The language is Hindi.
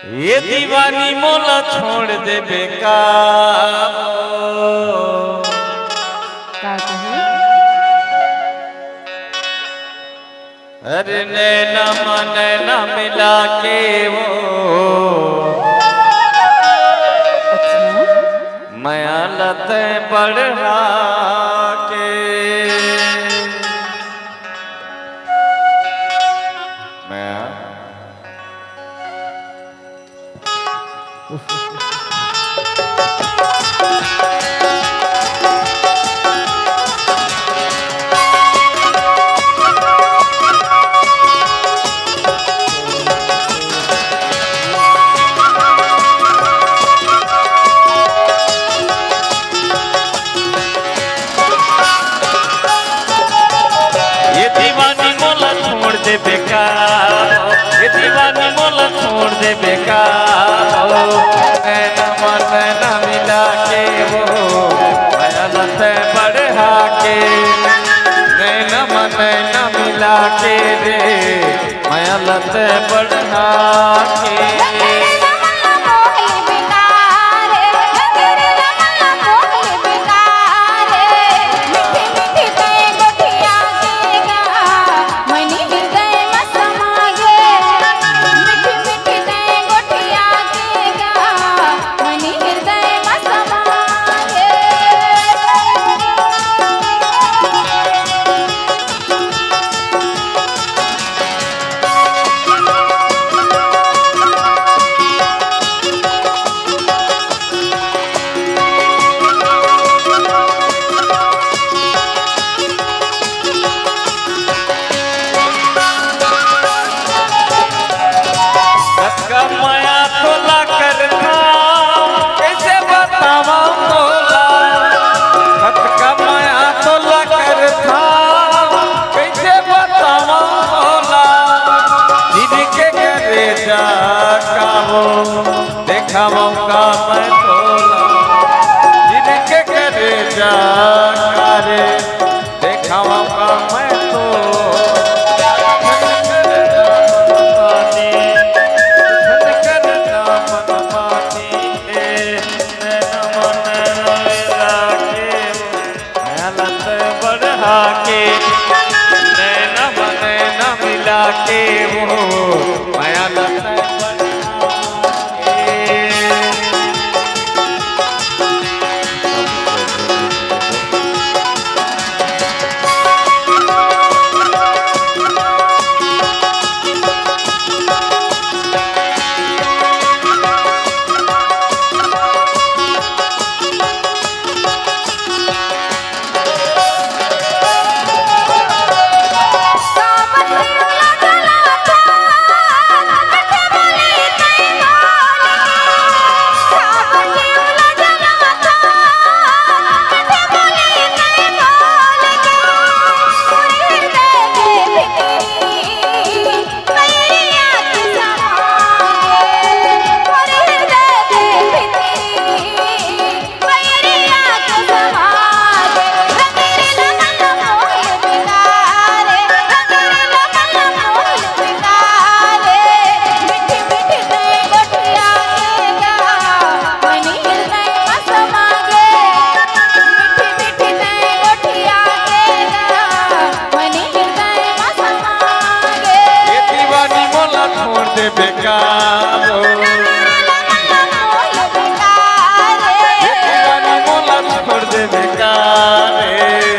ये दीवानी मोला छोड़ दे बेकार। अरे नैना नैना मिला के वो माया लते बढ़ा के माया बेकार, ये दीवानी मोला छोड़ दे बेकार। नैना नैना मिला के वो माया लते बढ़ा के, नैना नैना मिला के रे माया लते बढ़ा के। देखा मौका मैं तोला जिनके करे जा रे, देखा मौका मैं तो बढ़ा के, नैना नैना मिला के वो माया लते बेकार, ये दीवानी मोला छोड़ दे बेकार।